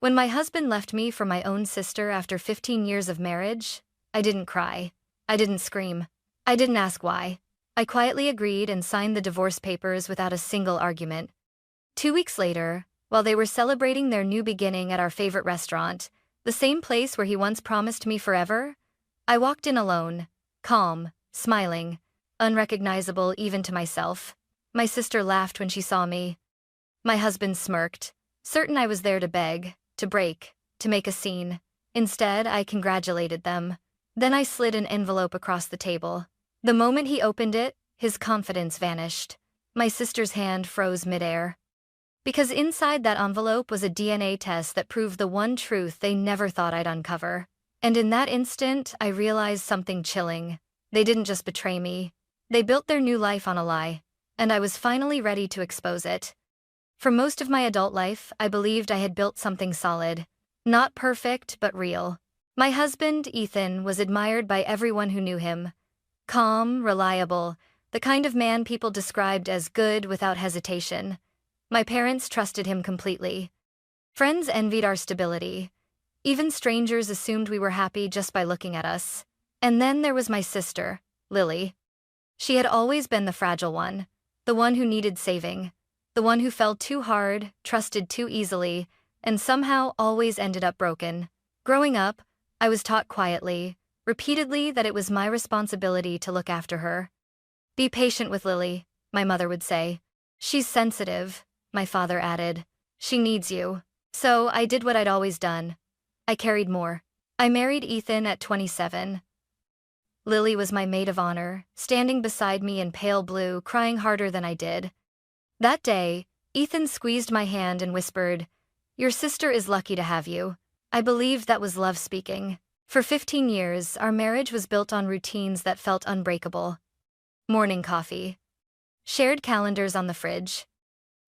When my husband left me for my own sister after 15 years of marriage, I didn't cry. I didn't scream. I didn't ask why. I quietly agreed and signed the divorce papers without a single argument. 2 weeks later, while they were celebrating their new beginning at our favorite restaurant, the same place where he once promised me forever, I walked in alone, calm, smiling, unrecognizable even to myself. My sister laughed when she saw me. My husband smirked, certain I was there to beg, to break, to make a scene. Instead, I congratulated them. Then I slid an envelope across the table. The moment he opened it, his confidence vanished. My sister's hand froze midair. Because inside that envelope was a DNA test that proved the one truth they never thought I'd uncover. And in that instant, I realized something chilling. They didn't just betray me. They built their new life on a lie. And I was finally ready to expose it. For most of my adult life, I believed I had built something solid. Not perfect, but real. My husband, Ethan, was admired by everyone who knew him. Calm, reliable, the kind of man people described as good without hesitation. My parents trusted him completely. Friends envied our stability. Even strangers assumed we were happy just by looking at us. And then there was my sister, Lily. She had always been the fragile one, the one who needed saving, the one who fell too hard, trusted too easily, and somehow always ended up broken. Growing up, I was taught quietly, repeatedly, that it was my responsibility to look after her. Be patient with Lily, my mother would say. She's sensitive, my father added. She needs you. So I did what I'd always done. I carried more. I married Ethan at 27. Lily was my maid of honor, standing beside me in pale blue, crying harder than I did. That day, Ethan squeezed my hand and whispered, "Your sister is lucky to have you." I believed that was love speaking. For 15 years, our marriage was built on routines that felt unbreakable. Morning coffee. Shared calendars on the fridge.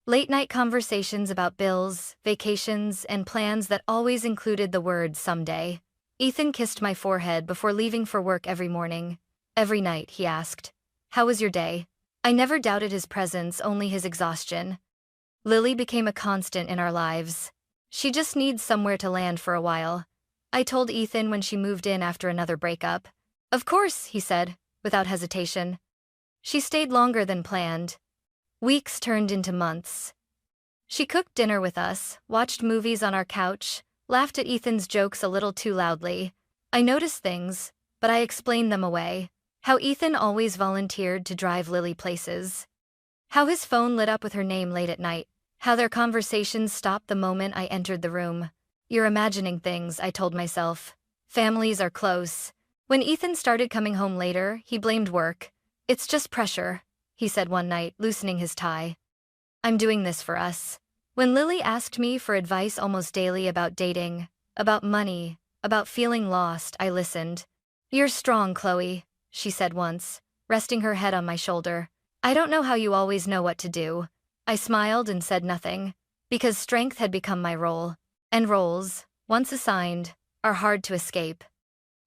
Late-night conversations about bills, vacations, and plans that always included the word someday. Ethan kissed my forehead before leaving for work every morning. Every night, he asked, "How was your day?" I never doubted his presence, only his exhaustion. Lily became a constant in our lives. She just needs somewhere to land for a while. I told Ethan when she moved in after another breakup. "Of course," he said, without hesitation. She stayed longer than planned. Weeks turned into months. She cooked dinner with us, watched movies on our couch, laughed at Ethan's jokes a little too loudly. I noticed things, but I explained them away. How Ethan always volunteered to drive Lily places. How his phone lit up with her name late at night. How their conversations stopped the moment I entered the room. "You're imagining things," I told myself. "Families are close." When Ethan started coming home later, he blamed work. "It's just pressure," he said one night, loosening his tie. "I'm doing this for us." When Lily asked me for advice almost daily about dating, about money, about feeling lost, I listened. "You're strong, Chloe," she said once, resting her head on my shoulder. "I don't know how you always know what to do." I smiled and said nothing, because strength had become my role. And roles, once assigned, are hard to escape.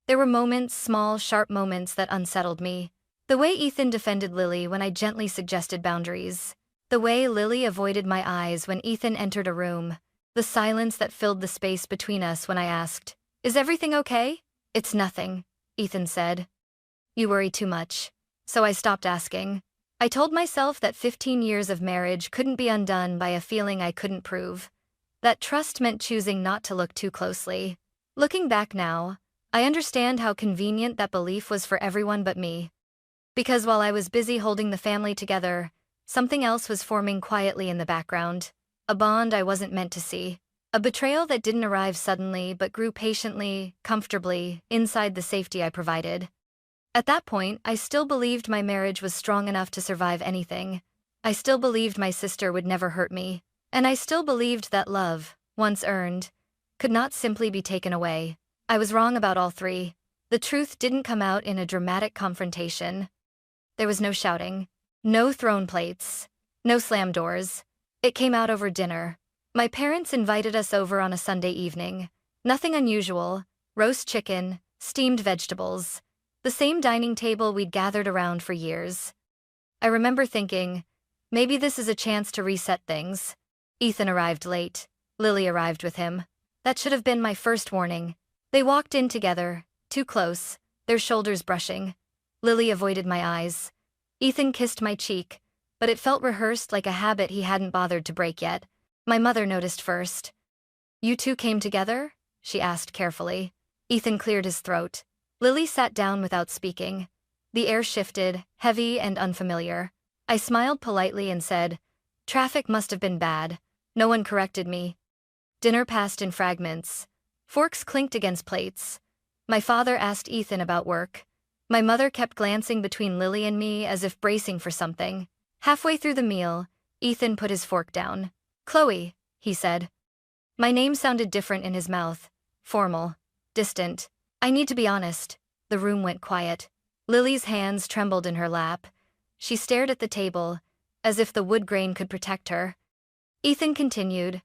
There were moments, small, sharp moments that unsettled me. The way Ethan defended Lily when I gently suggested boundaries. The way Lily avoided my eyes when Ethan entered a room. The silence that filled the space between us when I asked, "Is everything okay?" "It's nothing," Ethan said. "You worry too much." So I stopped asking. I told myself that 15 years of marriage couldn't be undone by a feeling I couldn't prove. That trust meant choosing not to look too closely. Looking back now, I understand how convenient that belief was for everyone but me. Because while I was busy holding the family together, something else was forming quietly in the background. A bond I wasn't meant to see. A betrayal that didn't arrive suddenly but grew patiently, comfortably, inside the safety I provided. At that point, I still believed my marriage was strong enough to survive anything. I still believed my sister would never hurt me. And I still believed that love, once earned, could not simply be taken away. I was wrong about all three. The truth didn't come out in a dramatic confrontation. There was no shouting, no thrown plates, no slam doors. It came out over dinner. My parents invited us over on a Sunday evening. Nothing unusual, roast chicken, steamed vegetables. The same dining table we'd gathered around for years. I remember thinking, maybe this is a chance to reset things. Ethan arrived late. Lily arrived with him. That should have been my first warning. They walked in together, too close, their shoulders brushing. Lily avoided my eyes. Ethan kissed my cheek, but it felt rehearsed like a habit he hadn't bothered to break yet. My mother noticed first. "You two came together?" she asked carefully. Ethan cleared his throat. Lily sat down without speaking. The air shifted, heavy and unfamiliar. I smiled politely and said, "Traffic must have been bad." No one corrected me. Dinner passed in fragments. Forks clinked against plates. My father asked Ethan about work. My mother kept glancing between Lily and me as if bracing for something. Halfway through the meal, Ethan put his fork down. "Chloe," he said. My name sounded different in his mouth. Formal. Distant. "I need to be honest." The room went quiet. Lily's hands trembled in her lap. She stared at the table, as if the wood grain could protect her. Ethan continued,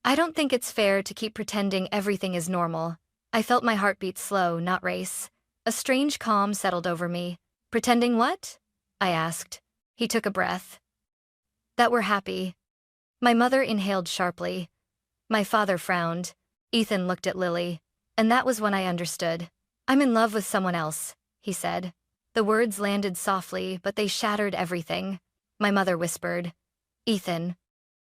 "I don't think it's fair to keep pretending everything is normal." I felt my heartbeat slow, not race. A strange calm settled over me. "Pretending what?" I asked. He took a breath. "That we're happy." My mother inhaled sharply. My father frowned. Ethan looked at Lily. And that was when I understood. "I'm in love with someone else," he said. The words landed softly, but they shattered everything. My mother whispered, "Ethan."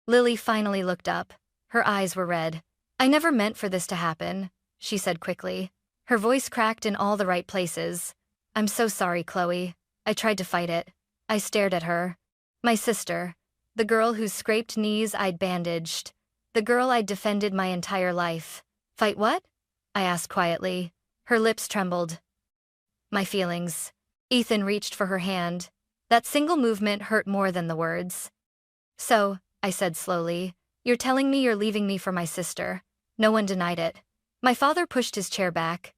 Lily finally looked up. Her eyes were red. "I never meant for this to happen," she said quickly. Her voice cracked in all the right places. "I'm so sorry, Chloe." I tried to fight it. I stared at her. My sister. The girl whose scraped knees I'd bandaged. The girl I'd defended my entire life. "Fight what?" I asked quietly. Her lips trembled. "My feelings." Ethan reached for her hand. That single movement hurt more than the words. "So," I said slowly, "you're telling me you're leaving me for my sister." No one denied it. My father pushed his chair back.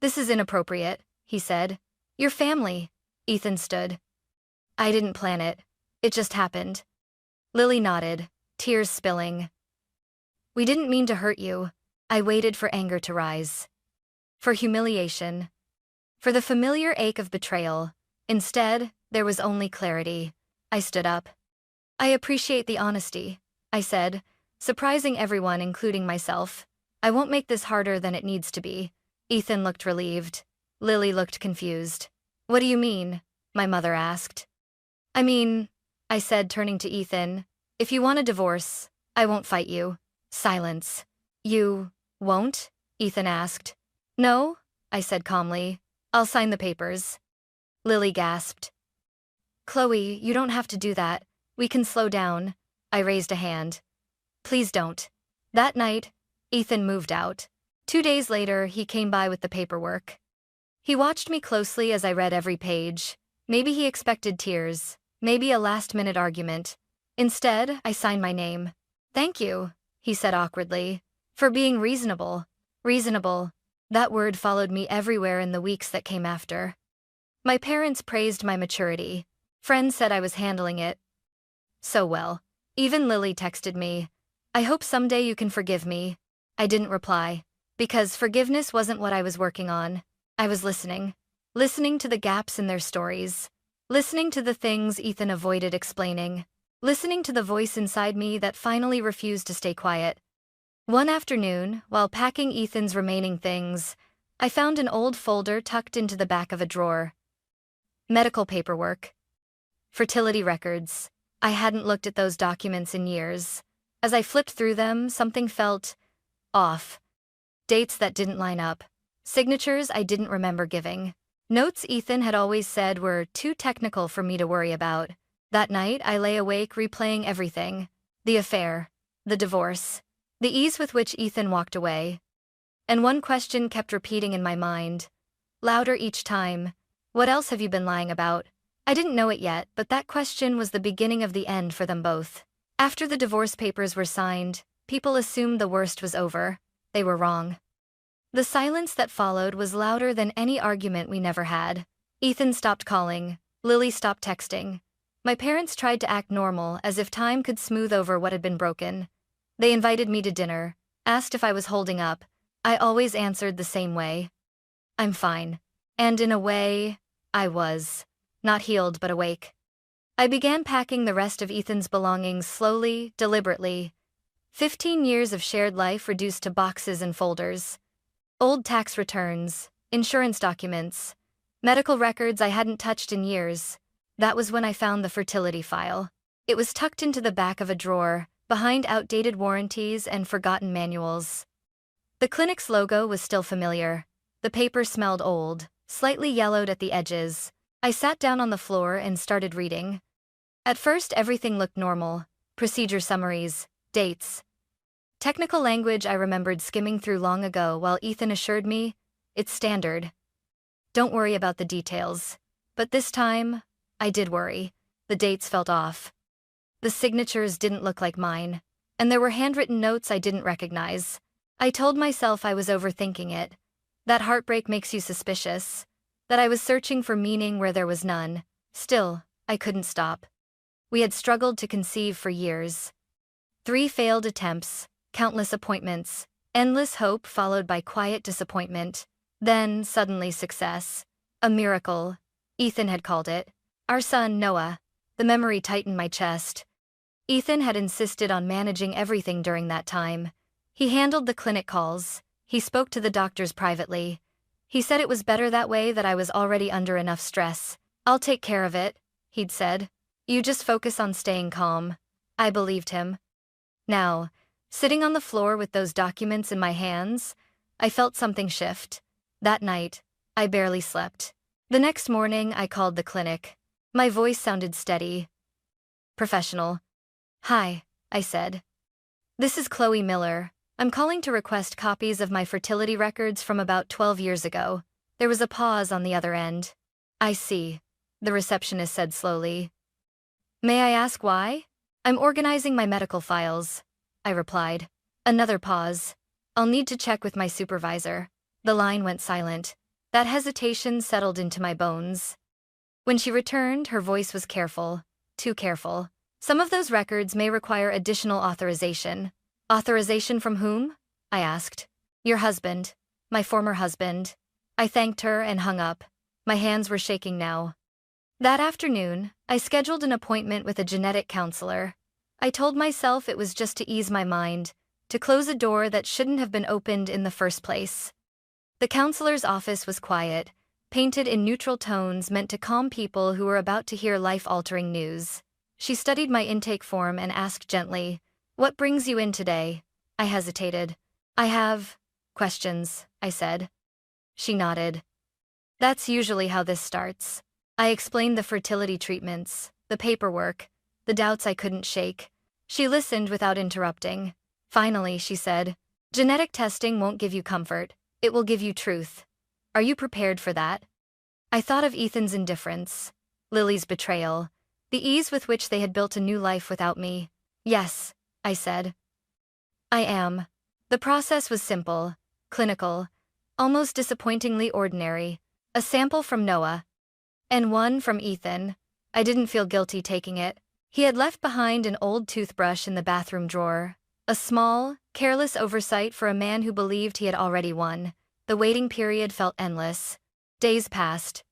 "This is inappropriate," he said. "Your family." Ethan stood. "I didn't plan it. It just happened." Lily nodded, tears spilling. "We didn't mean to hurt you." I waited for anger to rise. For humiliation. For the familiar ache of betrayal. Instead, there was only clarity. I stood up. "I appreciate the honesty," I said, surprising everyone, including myself. "I won't make this harder than it needs to be." Ethan looked relieved. Lily looked confused. "What do you mean?" my mother asked. "I mean," I said, turning to Ethan, "if you want a divorce, I won't fight you." Silence. "You won't?" Ethan asked. "No," I said calmly. "I'll sign the papers." Lily gasped. "Chloe, you don't have to do that. We can slow down." I raised a hand. "Please don't." That night, Ethan moved out. 2 days later, he came by with the paperwork. He watched me closely as I read every page. Maybe he expected tears, maybe a last-minute argument. Instead, I signed my name. "Thank you," he said awkwardly, "for being reasonable." Reasonable. That word followed me everywhere in the weeks that came after. My parents praised my maturity. Friends said I was handling it so well. Even Lily texted me, "I hope someday you can forgive me." I didn't reply, because forgiveness wasn't what I was working on. I was listening. Listening to the gaps in their stories. Listening to the things Ethan avoided explaining. Listening to the voice inside me that finally refused to stay quiet. One afternoon, while packing Ethan's remaining things, I found an old folder tucked into the back of a drawer. Medical paperwork. Fertility records. I hadn't looked at those documents in years. As I flipped through them, something felt off. Dates that didn't line up. Signatures I didn't remember giving. Notes Ethan had always said were too technical for me to worry about. That night, I lay awake replaying everything. The affair. The divorce. The ease with which Ethan walked away. And one question kept repeating in my mind. Louder each time. "What else have you been lying about?" I didn't know it yet, but that question was the beginning of the end for them both. After the divorce papers were signed, people assumed the worst was over. They were wrong. The silence that followed was louder than any argument we never had. Ethan stopped calling. Lily stopped texting. My parents tried to act normal, as if time could smooth over what had been broken. They invited me to dinner, asked if I was holding up. I always answered the same way. "I'm fine." And in a way, I was. Not healed but awake. I began packing the rest of Ethan's belongings slowly, deliberately. 15 years of shared life reduced to boxes and folders. Old tax returns, insurance documents, medical records I hadn't touched in years. That was when I found the fertility file. It was tucked into the back of a drawer, behind outdated warranties and forgotten manuals. The clinic's logo was still familiar. The paper smelled old, slightly yellowed at the edges. I sat down on the floor and started reading. At first, everything looked normal. Procedure summaries, dates. Technical language I remembered skimming through long ago while Ethan assured me, it's standard. Don't worry about the details. But this time, I did worry. The dates felt off. The signatures didn't look like mine, and there were handwritten notes I didn't recognize. I told myself I was overthinking it, that heartbreak makes you suspicious, that I was searching for meaning where there was none. Still, I couldn't stop. We had struggled to conceive for years. 3 failed attempts, countless appointments, endless hope followed by quiet disappointment, then suddenly success. A miracle, Ethan had called it. Our son, Noah. The memory tightened my chest. Ethan had insisted on managing everything during that time. He handled the clinic calls. He spoke to the doctors privately. He said it was better that way, that I was already under enough stress. I'll take care of it, he'd said. You just focus on staying calm. I believed him. Now, sitting on the floor with those documents in my hands, I felt something shift. That night, I barely slept. The next morning, I called the clinic. My voice sounded steady, professional. Hi, I said. This is Chloe Miller. I'm calling to request copies of my fertility records from about 12 years ago. There was a pause on the other end. I see, the receptionist said slowly. May I ask why? I'm organizing my medical files, I replied. Another pause. I'll need to check with my supervisor. The line went silent. That hesitation settled into my bones. When she returned, her voice was careful, too careful. Some of those records may require additional authorization. Authorization from whom? I asked. Your husband. My former husband. I thanked her and hung up. My hands were shaking now. That afternoon, I scheduled an appointment with a genetic counselor. I told myself it was just to ease my mind, to close a door that shouldn't have been opened in the first place. The counselor's office was quiet, painted in neutral tones meant to calm people who were about to hear life-altering news. She studied my intake form and asked gently, "What brings you in today?" I hesitated. "I have questions," I said. She nodded. That's usually how this starts. I explained the fertility treatments, the paperwork, the doubts I couldn't shake. She listened without interrupting. Finally, she said, "Genetic testing won't give you comfort. It will give you truth. Are you prepared for that?" I thought of Ethan's indifference, Lily's betrayal, the ease with which they had built a new life without me. "Yes," I said. "I am." The process was simple, clinical, almost disappointingly ordinary. A sample from Noah, and one from Ethan. I didn't feel guilty taking it. He had left behind an old toothbrush in the bathroom drawer. A small, careless oversight for a man who believed he had already won. The waiting period felt endless. Days passed.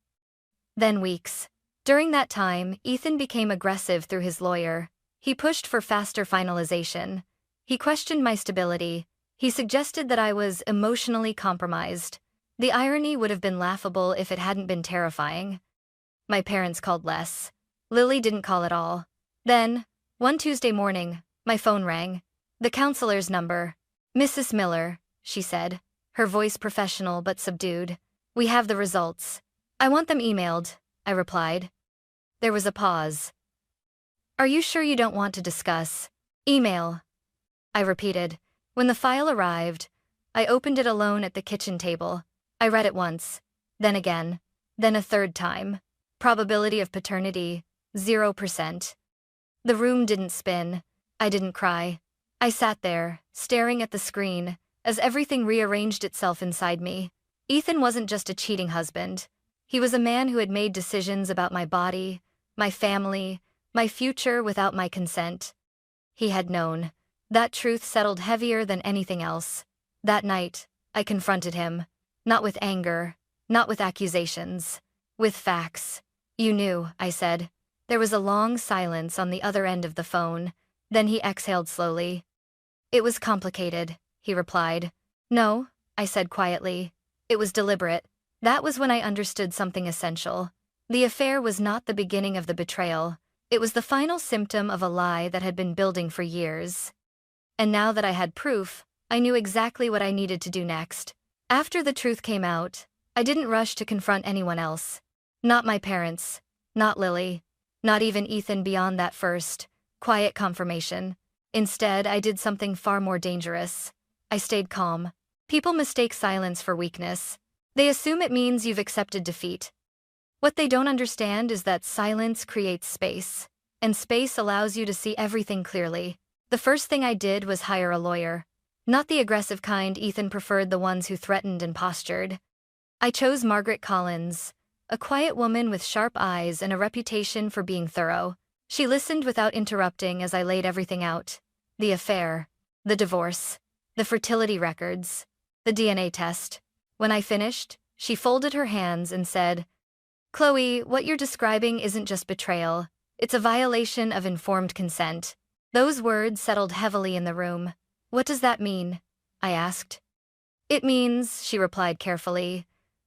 Then weeks. During that time, Ethan became aggressive through his lawyer. He pushed for faster finalization. He questioned my stability. He suggested that I was emotionally compromised. The irony would have been laughable if it hadn't been terrifying. My parents called less. Lily didn't call at all. Then, one Tuesday morning, my phone rang. The counselor's number. "Mrs. Miller," she said, her voice professional but subdued. "We have the results. I want them emailed," I replied. There was a pause. "Are you sure you don't want to discuss email?" I repeated. When the file arrived, I opened it alone at the kitchen table. I read it once, then again, then a third time. Probability of paternity, 0%. The room didn't spin. I didn't cry. I sat there, staring at the screen, as everything rearranged itself inside me. Ethan wasn't just a cheating husband. He was a man who had made decisions about my body, my family, my future without my consent. He had known. That truth settled heavier than anything else. That night, I confronted him. Not with anger, not with accusations, with facts. "You knew," I said. There was a long silence on the other end of the phone. Then he exhaled slowly. It was complicated, he replied. No, I said quietly. It was deliberate. That was when I understood something essential. The affair was not the beginning of the betrayal. It was the final symptom of a lie that had been building for years. And now that I had proof, I knew exactly what I needed to do next. After the truth came out, I didn't rush to confront anyone else. Not my parents, not Lily, not even Ethan beyond that first, quiet confirmation. Instead, I did something far more dangerous. I stayed calm. People mistake silence for weakness. They assume it means you've accepted defeat. What they don't understand is that silence creates space, and space allows you to see everything clearly. The first thing I did was hire a lawyer. Not the aggressive kind. Ethan preferred the ones who threatened and postured. I chose Margaret Collins, a quiet woman with sharp eyes and a reputation for being thorough. She listened without interrupting as I laid everything out. The affair, the divorce, the fertility records, the DNA test. When I finished, she folded her hands and said, "Chloe, what you're describing isn't just betrayal. It's a violation of informed consent." Those words settled heavily in the room. "What does that mean?" I asked. "It means," she replied carefully,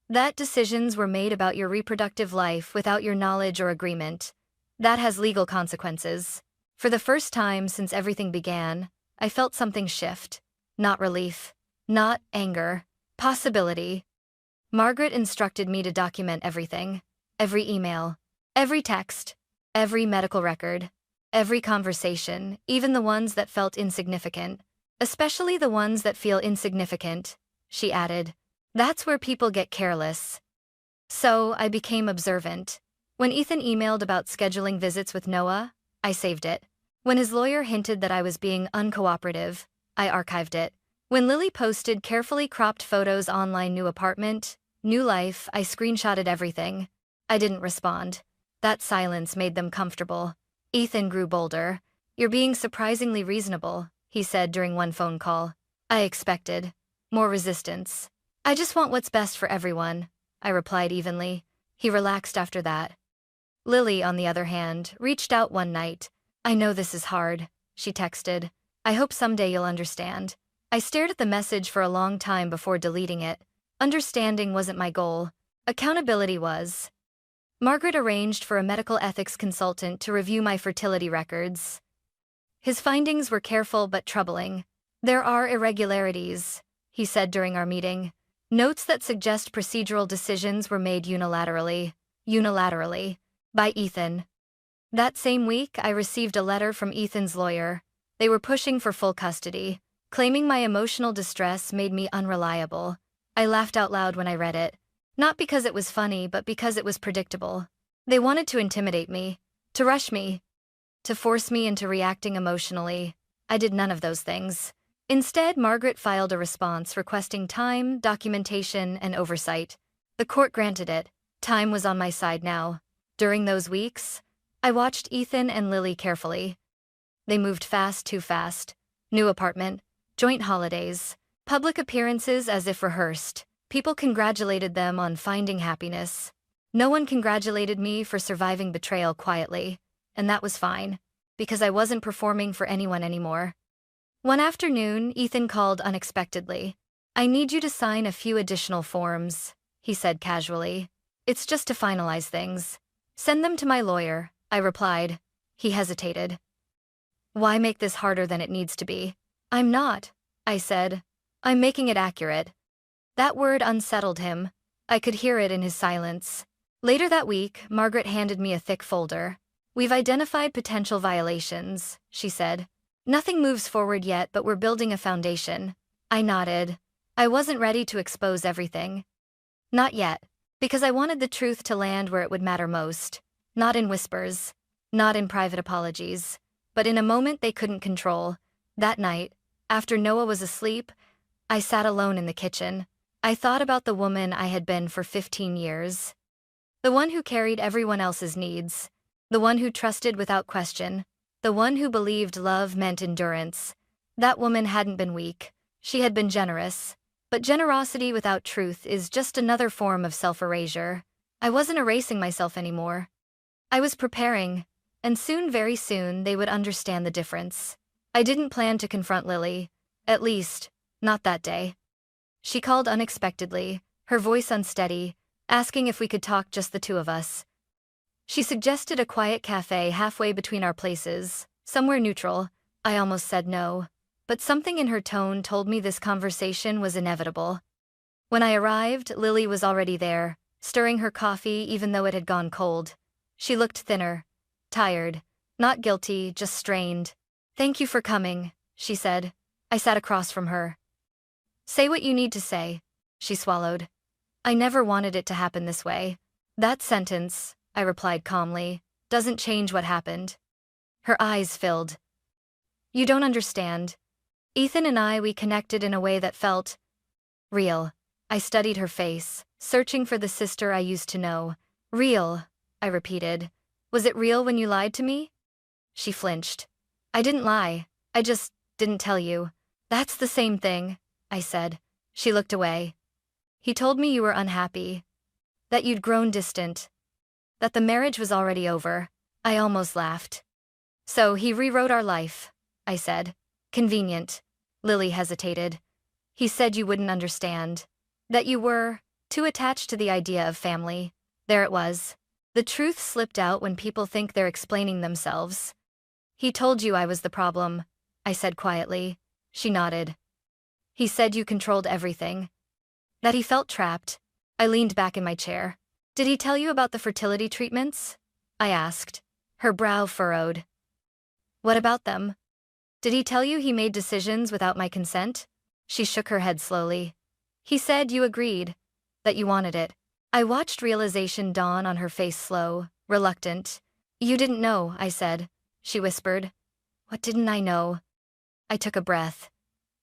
"that decisions were made about your reproductive life without your knowledge or agreement. That has legal consequences." For the first time since everything began, I felt something shift. Not relief, not anger, possibility. Margaret instructed me to document everything. Every email, every text, every medical record, every conversation, even the ones that felt insignificant. Especially the ones that feel insignificant, she added. That's where people get careless. So I became observant. When Ethan emailed about scheduling visits with Noah, I saved it. When his lawyer hinted that I was being uncooperative, I archived it. When Lily posted carefully cropped photos online, new apartment, new life, I screenshotted everything. I didn't respond. That silence made them comfortable. Ethan grew bolder. "You're being surprisingly reasonable," he said during one phone call. I expected more resistance. "I just want what's best for everyone," I replied evenly. He relaxed after that. Lily, on the other hand, reached out one night. "I know this is hard," she texted. "I hope someday you'll understand." I stared at the message for a long time before deleting it. Understanding wasn't my goal. Accountability was. Margaret arranged for a medical ethics consultant to review my fertility records. His findings were careful but troubling. "There are irregularities," he said during our meeting. "Notes that suggest procedural decisions were made unilaterally, by Ethan." That same week, I received a letter from Ethan's lawyer. They were pushing for full custody, claiming my emotional distress made me unreliable. I laughed out loud when I read it. Not because it was funny, but because it was predictable. They wanted to intimidate me, to rush me, to force me into reacting emotionally. I did none of those things. Instead, Margaret filed a response requesting time, documentation, and oversight. The court granted it. Time was on my side now. During those weeks, I watched Ethan and Lily carefully. They moved fast, too fast. New apartment, joint holidays, public appearances as if rehearsed. People congratulated them on finding happiness. No one congratulated me for surviving betrayal quietly, and that was fine, because I wasn't performing for anyone anymore. One afternoon, Ethan called unexpectedly. "I need you to sign a few additional forms," he said casually. "It's just to finalize things." "Send them to my lawyer," I replied. He hesitated. "Why make this harder than it needs to be?" "I'm not," I said. "I'm making it accurate." That word unsettled him. I could hear it in his silence. Later that week, Margaret handed me a thick folder. "We've identified potential violations," she said. "Nothing moves forward yet, but we're building a foundation." I nodded. I wasn't ready to expose everything. Not yet, because I wanted the truth to land where it would matter most. Not in whispers, not in private apologies, but in a moment they couldn't control. That night, after Noah was asleep, I sat alone in the kitchen. I thought about the woman I had been for 15 years. The one who carried everyone else's needs. The one who trusted without question. The one who believed love meant endurance. That woman hadn't been weak. She had been generous. But generosity without truth is just another form of self-erasure. I wasn't erasing myself anymore. I was preparing, and soon, very soon, they would understand the difference. I didn't plan to confront Lily. At least, not that day. She called unexpectedly, her voice unsteady, asking if we could talk just the two of us. She suggested a quiet cafe halfway between our places, somewhere neutral. I almost said no, but something in her tone told me this conversation was inevitable. When I arrived, Lily was already there, stirring her coffee even though it had gone cold. She looked thinner, tired, not guilty, just strained. "Thank you for coming," she said. I sat across from her. "Say what you need to say," she swallowed. "I never wanted it to happen this way." "That sentence," I replied calmly, "doesn't change what happened." Her eyes filled. "You don't understand. Ethan and we connected in a way that felt real." I studied her face, searching for the sister I used to know. "Real," I repeated. "Was it real when you lied to me?" She flinched. "I didn't lie. I just didn't tell you." "That's the same thing," I said. She looked away. "He told me you were unhappy, that you'd grown distant, that the marriage was already over." I almost laughed. "So he rewrote our life," I said. "Convenient." Lily hesitated. "He said you wouldn't understand, that you were too attached to the idea of family." There it was. The truth slipped out when people think they're explaining themselves. "He told you I was the problem," I said quietly. She nodded. "He said you controlled everything, that he felt trapped." I leaned back in my chair. "Did he tell you about the fertility treatments?" I asked. Her brow furrowed. "What about them? Did he tell you he made decisions without my consent?" She shook her head slowly. "He said you agreed, that you wanted it." I watched realization dawn on her face, slow, reluctant. "You didn't know," I said. She whispered. "What didn't I know?" I took a breath.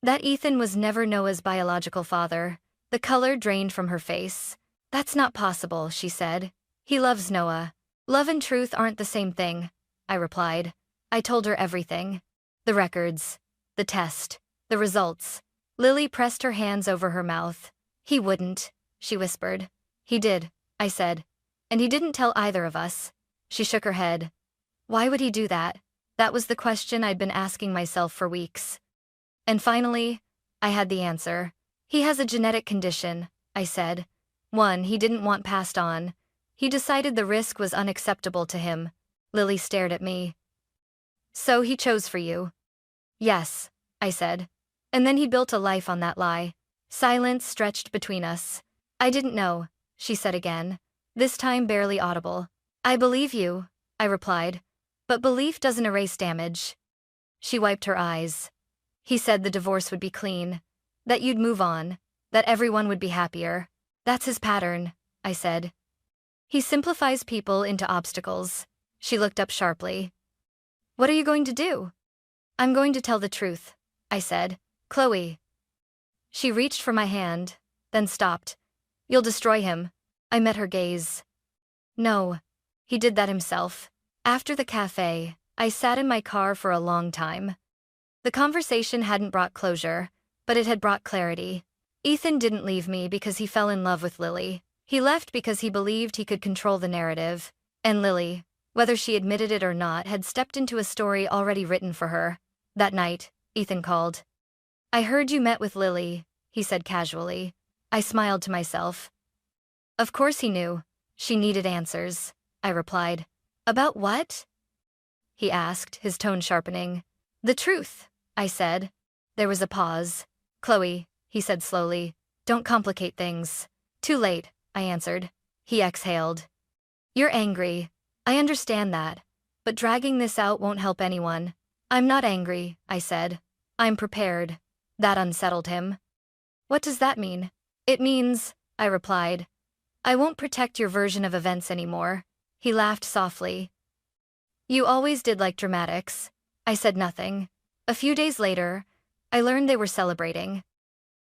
"That Ethan was never Noah's biological father." The color drained from her face. "That's not possible," she said. "He loves Noah." "Love and truth aren't the same thing," I replied. I told her everything. The records, the test, the results. Lily pressed her hands over her mouth. "He wouldn't," she whispered. "He did," I said. "And he didn't tell either of us." She shook her head. "Why would he do that?" That was the question I'd been asking myself for weeks. And finally, I had the answer. "He has a genetic condition," I said. "One he didn't want passed on. He decided the risk was unacceptable to him." Lily stared at me. "So he chose for you?" "Yes," I said. "And then he built a life on that lie." Silence stretched between us. "I didn't know," she said again, this time barely audible. "I believe you," I replied. "But belief doesn't erase damage." She wiped her eyes. "He said the divorce would be clean, that you'd move on, that everyone would be happier." "That's his pattern," I said. "He simplifies people into obstacles." She looked up sharply. "What are you going to do?" "I'm going to tell the truth," I said. "Chloe." She reached for my hand, then stopped. "You'll destroy him." I met her gaze. "No, he did that himself." After the cafe, I sat in my car for a long time. The conversation hadn't brought closure, but it had brought clarity. Ethan didn't leave me because he fell in love with Lily. He left because he believed he could control the narrative. And Lily, whether she admitted it or not, had stepped into a story already written for her. That night, Ethan called. "I heard you met with Lily," he said casually. I smiled to myself. Of course he knew. She needed answers, I replied. "About what?" he asked, his tone sharpening. "The truth," I said. There was a pause. "Chloe," he said slowly, "don't complicate things." "Too late," I answered. He exhaled. "You're angry. I understand that. But dragging this out won't help anyone." "I'm not angry," I said. "I'm prepared." That unsettled him. "What does that mean?" "It means," I replied, "I won't protect your version of events anymore." He laughed softly. "You always did like dramatics." I said nothing. A few days later, I learned they were celebrating.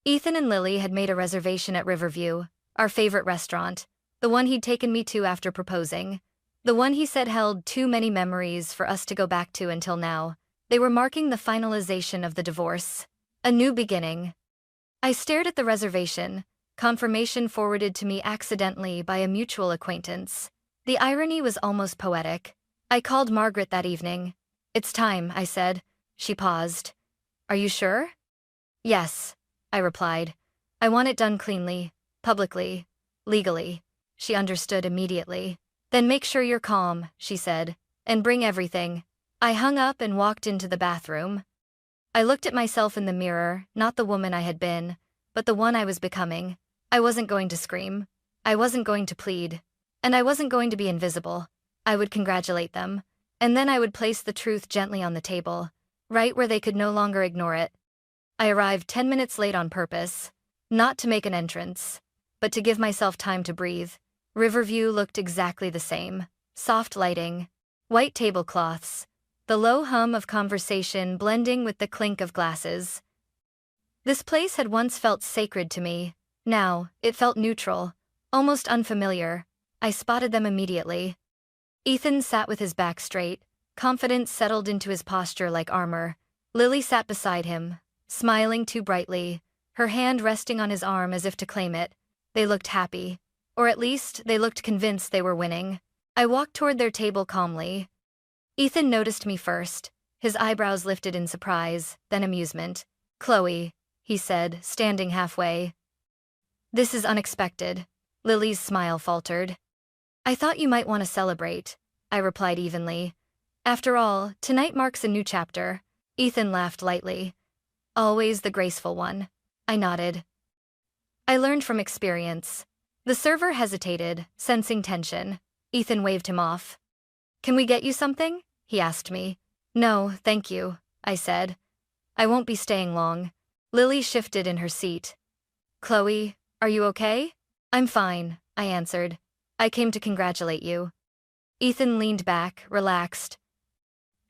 Ethan and Lily had made a reservation at Riverview, our favorite restaurant, the one he'd taken me to after proposing, the one he said held too many memories for us to go back to until now. They were marking the finalization of the divorce. A new beginning. I stared at the reservation, confirmation forwarded to me accidentally by a mutual acquaintance. The irony was almost poetic. I called Margaret that evening. "It's time," I said. She paused. Are you sure? Yes, I replied. I want it done cleanly, publicly, legally. She understood immediately. Then make sure you're calm, she said, and bring everything. I hung up and walked into the bathroom. I looked at myself in the mirror, not the woman I had been, but the one I was becoming. I wasn't going to scream. I wasn't going to plead. And I wasn't going to be invisible. I would congratulate them. And then I would place the truth gently on the table, right where they could no longer ignore it. I arrived 10 minutes late on purpose, not to make an entrance, but to give myself time to breathe. Riverview looked exactly the same. Soft lighting, white tablecloths, the low hum of conversation blending with the clink of glasses. This place had once felt sacred to me. Now, it felt neutral, almost unfamiliar. I spotted them immediately. Ethan sat with his back straight, confidence settled into his posture like armor. Lily sat beside him, smiling too brightly, her hand resting on his arm as if to claim it. They looked happy. Or at least, they looked convinced they were winning. I walked toward their table calmly. Ethan noticed me first, his eyebrows lifted in surprise, then amusement. Chloe, he said, standing halfway. This is unexpected. Lily's smile faltered. I thought you might want to celebrate, I replied evenly. After all, tonight marks a new chapter. Ethan laughed lightly. Always the graceful one. I nodded. I learned from experience. The server hesitated, sensing tension. Ethan waved him off. Can we get you something? He asked me. No, thank you, I said. I won't be staying long. Lily shifted in her seat. Chloe, are you okay? I'm fine, I answered. I came to congratulate you. Ethan leaned back, relaxed.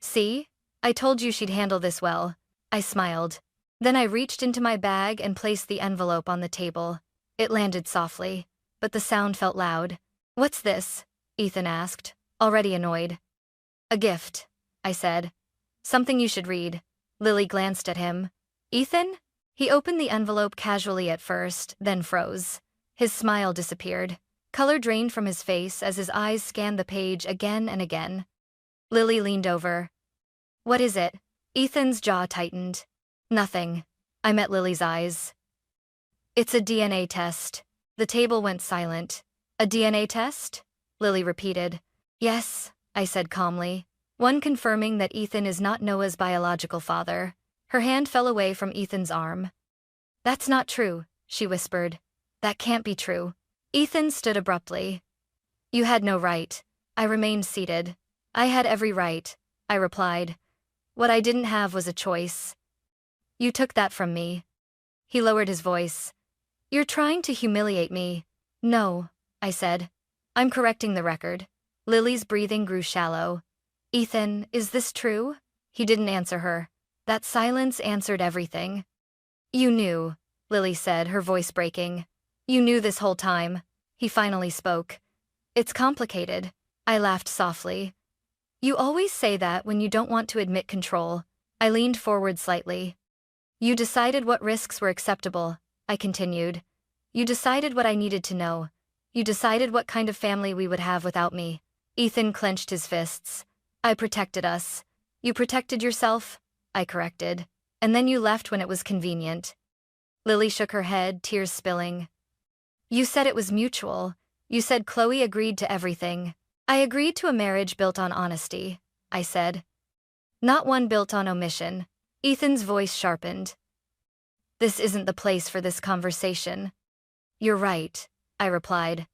See? I told you she'd handle this well. I smiled. Then I reached into my bag and placed the envelope on the table. It landed softly, but the sound felt loud. What's this? Ethan asked, already annoyed. A gift, I said. Something you should read. Lily glanced at him. Ethan? He opened the envelope casually at first, then froze. His smile disappeared. Color drained from his face as his eyes scanned the page again and again. Lily leaned over. What is it? Ethan's jaw tightened. Nothing. I met Lily's eyes. It's a DNA test. The table went silent. A DNA test? Lily repeated. Yes, I said calmly. One confirming that Ethan is not Noah's biological father. Her hand fell away from Ethan's arm. That's not true, she whispered. That can't be true. Ethan stood abruptly. You had no right. I remained seated. I had every right, I replied. What I didn't have was a choice. You took that from me. He lowered his voice. You're trying to humiliate me. No, I said. I'm correcting the record. Lily's breathing grew shallow. Ethan, is this true? He didn't answer her. That silence answered everything. You knew, Lily said, her voice breaking. You knew this whole time. He finally spoke. It's complicated. I laughed softly. You always say that when you don't want to admit control. I leaned forward slightly. You decided what risks were acceptable, I continued. You decided what I needed to know. You decided what kind of family we would have without me. Ethan clenched his fists. I protected us. You protected yourself, I corrected. And then you left when it was convenient. Lily shook her head, tears spilling. You said it was mutual. You said Chloe agreed to everything. I agreed to a marriage built on honesty, I said. Not one built on omission. Ethan's voice sharpened. This isn't the place for this conversation. You're right, I replied.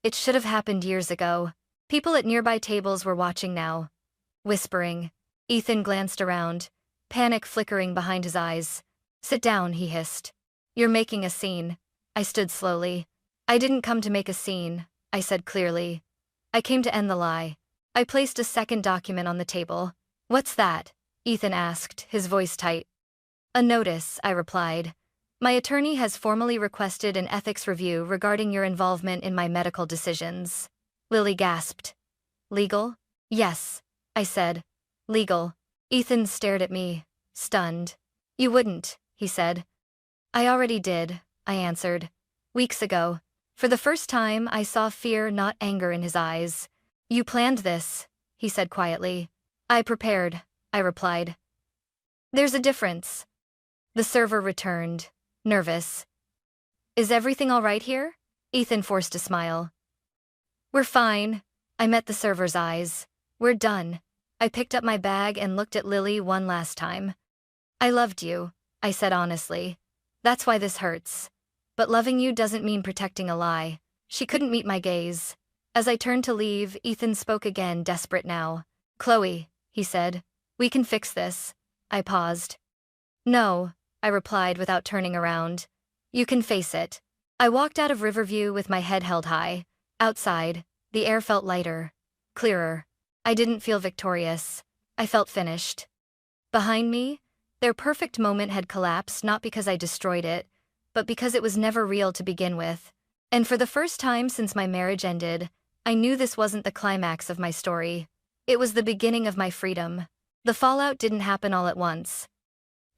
It should have happened years ago. People at nearby tables were watching now. Whispering. Ethan glanced around, panic flickering behind his eyes. Sit down, he hissed. You're making a scene. I stood slowly. I didn't come to make a scene, I said clearly. I came to end the lie. I placed a second document on the table. What's that? Ethan asked, his voice tight. A notice, I replied. My attorney has formally requested an ethics review regarding your involvement in my medical decisions. Lily gasped. Legal? Yes, I said. Legal. Ethan stared at me, stunned. You wouldn't, he said. I already did, I answered. Weeks ago. For the first time, I saw fear, not anger in his eyes. You planned this, he said quietly. I prepared, I replied. There's a difference. The server returned, nervous. Is everything all right here? Ethan forced a smile. We're fine. I met the server's eyes. We're done. I picked up my bag and looked at Lily one last time. I loved you, I said honestly. That's why this hurts. But loving you doesn't mean protecting a lie. She couldn't meet my gaze. As I turned to leave, Ethan spoke again, desperate now. Chloe, he said. We can fix this. I paused. No, I replied without turning around. You can face it. I walked out of Riverview with my head held high. Outside, the air felt lighter, clearer. I didn't feel victorious. I felt finished. Behind me, their perfect moment had collapsed not because I destroyed it, but because it was never real to begin with. And for the first time since my marriage ended, I knew this wasn't the climax of my story. It was the beginning of my freedom. The fallout didn't happen all at once.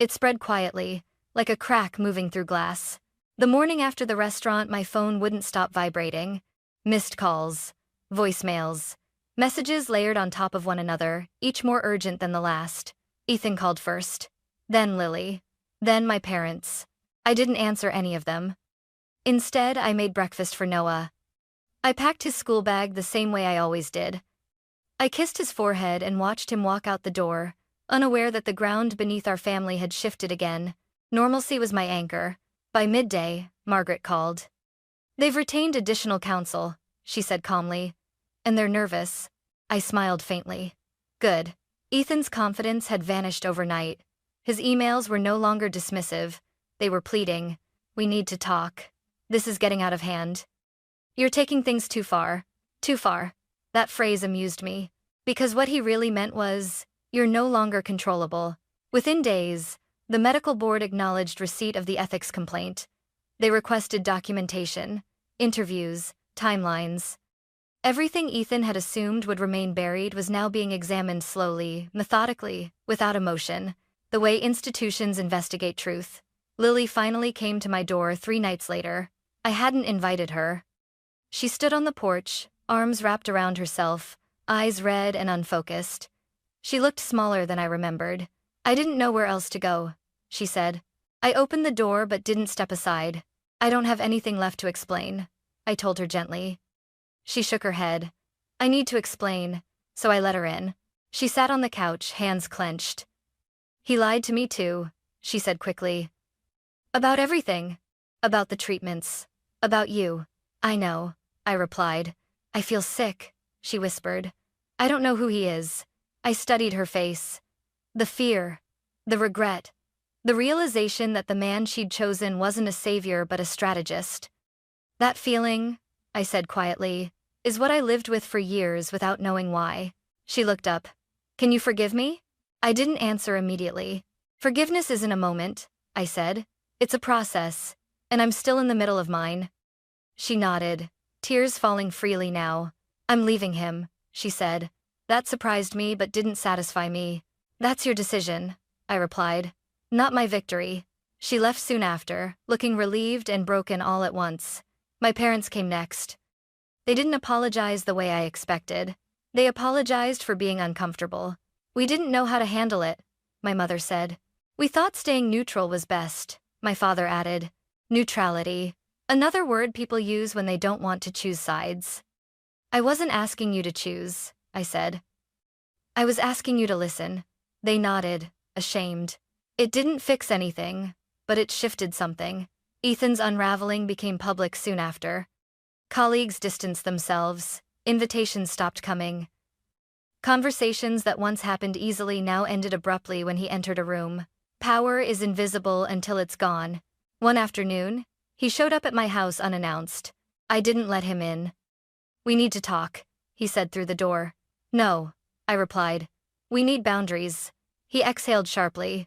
It spread quietly, like a crack moving through glass. The morning after the restaurant, my phone wouldn't stop vibrating. Missed calls, voicemails, messages layered on top of one another, each more urgent than the last. Ethan called first. Then Lily. Then my parents. I didn't answer any of them. Instead, I made breakfast for Noah. I packed his school bag the same way I always did. I kissed his forehead and watched him walk out the door, unaware that the ground beneath our family had shifted again. Normalcy was my anchor. By midday, Margaret called. They've retained additional counsel, she said calmly. And they're nervous. I smiled faintly. Good. Ethan's confidence had vanished overnight. His emails were no longer dismissive. They were pleading. We need to talk. This is getting out of hand. You're taking things too far. Too far. That phrase amused me. Because what he really meant was, you're no longer controllable. Within days, the medical board acknowledged receipt of the ethics complaint. They requested documentation, interviews, timelines. Everything Ethan had assumed would remain buried was now being examined slowly, methodically, without emotion, the way institutions investigate truth. Lily finally came to my door 3 nights later. I hadn't invited her. She stood on the porch, arms wrapped around herself, eyes red and unfocused. She looked smaller than I remembered. I didn't know where else to go, she said. I opened the door but didn't step aside. I don't have anything left to explain, I told her gently. She shook her head. I need to explain, so I let her in. She sat on the couch, hands clenched. He lied to me too, she said quickly. About everything. About the treatments. About you. I know, I replied. I feel sick, she whispered. I don't know who he is. I studied her face. The fear. The regret. The realization that the man she'd chosen wasn't a savior but a strategist. That feeling, I said quietly, is what I lived with for years without knowing why. She looked up. Can you forgive me? I didn't answer immediately. Forgiveness isn't a moment, I said. It's a process, and I'm still in the middle of mine. She nodded, tears falling freely now. I'm leaving him, she said. That surprised me but didn't satisfy me. That's your decision, I replied. Not my victory. She left soon after, looking relieved and broken all at once. My parents came next. They didn't apologize the way I expected. They apologized for being uncomfortable. We didn't know how to handle it, my mother said. We thought staying neutral was best, my father added. Neutrality. Another word people use when they don't want to choose sides. I wasn't asking you to choose, I said. I was asking you to listen. They nodded, ashamed. It didn't fix anything, but it shifted something. Ethan's unraveling became public soon after. Colleagues distanced themselves. Invitations stopped coming. Conversations that once happened easily now ended abruptly when he entered a room. Power is invisible until it's gone. One afternoon, he showed up at my house unannounced. I didn't let him in. We need to talk, he said through the door. No, I replied. We need boundaries. He exhaled sharply.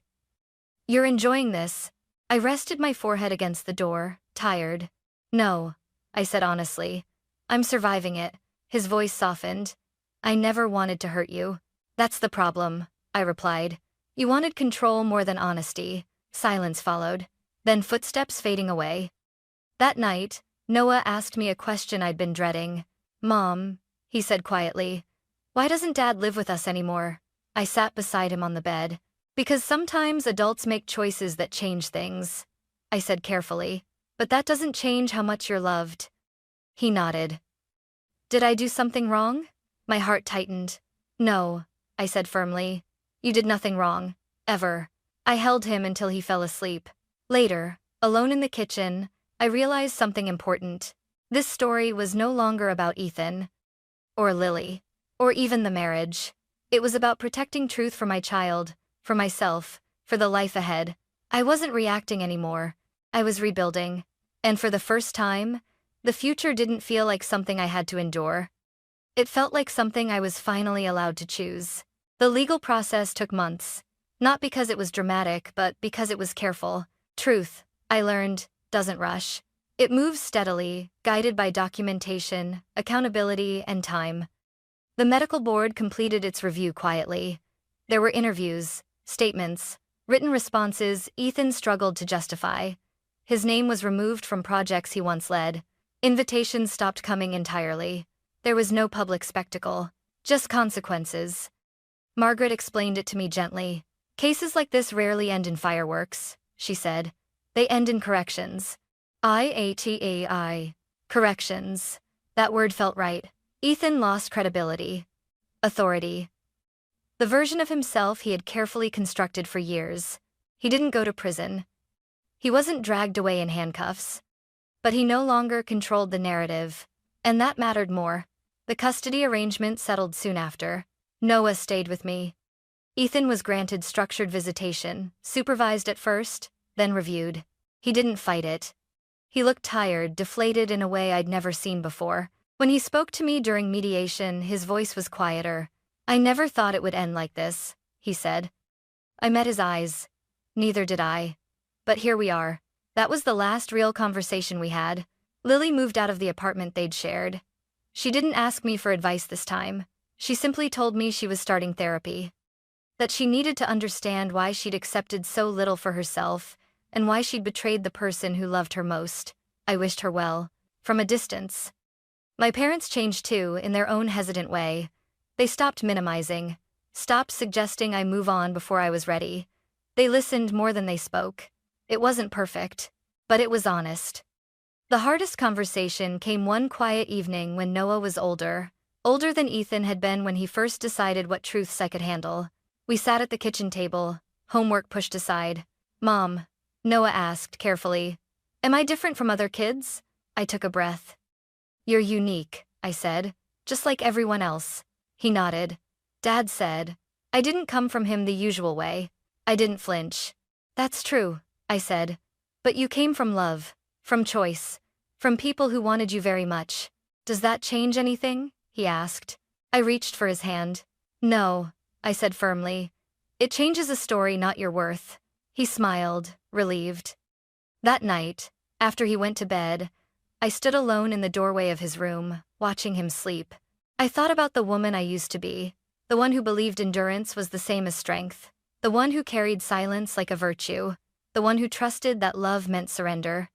You're enjoying this. I rested my forehead against the door, tired. No, I said honestly. I'm surviving it. His voice softened. I never wanted to hurt you. That's the problem, I replied. You wanted control more than honesty. Silence followed, then footsteps fading away. That night, Noah asked me a question I'd been dreading. Mom, he said quietly, why doesn't Dad live with us anymore? I sat beside him on the bed. Because sometimes adults make choices that change things, I said carefully. But that doesn't change how much you're loved. He nodded. Did I do something wrong? My heart tightened. No, I said firmly. You did nothing wrong. Ever. I held him until he fell asleep. Later, alone in the kitchen, I realized something important. This story was no longer about Ethan, or Lily, or even the marriage. It was about protecting truth for my child, for myself, for the life ahead. I wasn't reacting anymore. I was rebuilding. And for the first time, the future didn't feel like something I had to endure. It felt like something I was finally allowed to choose. The legal process took months. Not because it was dramatic, but because it was careful. Truth, I learned, doesn't rush. It moves steadily, guided by documentation, accountability, and time. The medical board completed its review quietly. There were interviews, statements, written responses Ethan struggled to justify. His name was removed from projects he once led. Invitations stopped coming entirely. There was no public spectacle, just consequences. Margaret explained it to me gently. Cases like this rarely end in fireworks, she said. They end in corrections. IATAI. Corrections. That word felt right. Ethan lost credibility. Authority. The version of himself he had carefully constructed for years. He didn't go to prison. He wasn't dragged away in handcuffs. But he no longer controlled the narrative. And that mattered more. The custody arrangement settled soon after. Noah stayed with me. Ethan was granted structured visitation, supervised at first, then reviewed. He didn't fight it. He looked tired, deflated in a way I'd never seen before. When he spoke to me during mediation, his voice was quieter. I never thought it would end like this, he said. I met his eyes. Neither did I. But here we are. That was the last real conversation we had. Lily moved out of the apartment they'd shared. She didn't ask me for advice this time. She simply told me she was starting therapy. That she needed to understand why she'd accepted so little for herself, and why she'd betrayed the person who loved her most. I wished her well, from a distance. My parents changed too, in their own hesitant way. They stopped minimizing, stopped suggesting I move on before I was ready. They listened more than they spoke. It wasn't perfect, but it was honest. The hardest conversation came one quiet evening when Noah was older than Ethan had been when he first decided what truths I could handle. We sat at the kitchen table, homework pushed aside. Mom, Noah asked carefully, am I different from other kids? I took a breath. You're unique, I said, just like everyone else. He nodded. Dad said, I didn't come from him the usual way. I didn't flinch. That's true, I said. But you came from love, from choice, from people who wanted you very much. Does that change anything? He asked. I reached for his hand. No, I said firmly. It changes a story, not your worth. He smiled, relieved. That night, after he went to bed, I stood alone in the doorway of his room, watching him sleep. I thought about the woman I used to be, the one who believed endurance was the same as strength, the one who carried silence like a virtue, the one who trusted that love meant surrender.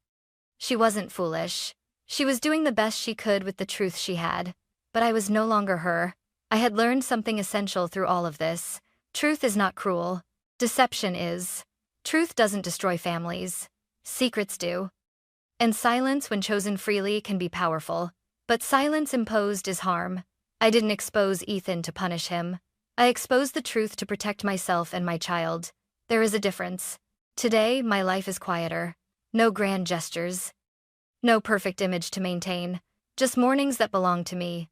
She wasn't foolish. She was doing the best she could with the truth she had. But I was no longer her. I had learned something essential through all of this. Truth is not cruel. Deception is. Truth doesn't destroy families. Secrets do. And silence, when chosen freely, can be powerful. But silence imposed is harm. I didn't expose Ethan to punish him. I exposed the truth to protect myself and my child. There is a difference. Today, my life is quieter. No grand gestures. No perfect image to maintain. Just mornings that belong to me.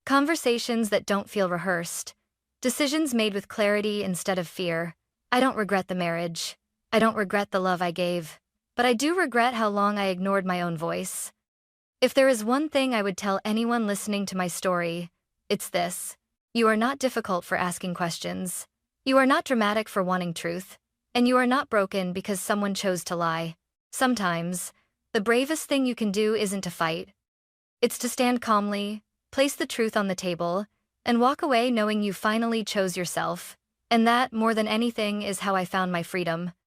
Conversations that don't feel rehearsed. Decisions made with clarity instead of fear. I don't regret the marriage. I don't regret the love I gave. But I do regret how long I ignored my own voice. If there is one thing I would tell anyone listening to my story, it's this. You are not difficult for asking questions. You are not dramatic for wanting truth. And you are not broken because someone chose to lie. Sometimes, the bravest thing you can do isn't to fight. It's to stand calmly, place the truth on the table, and walk away knowing you finally chose yourself. And that, more than anything, is how I found my freedom.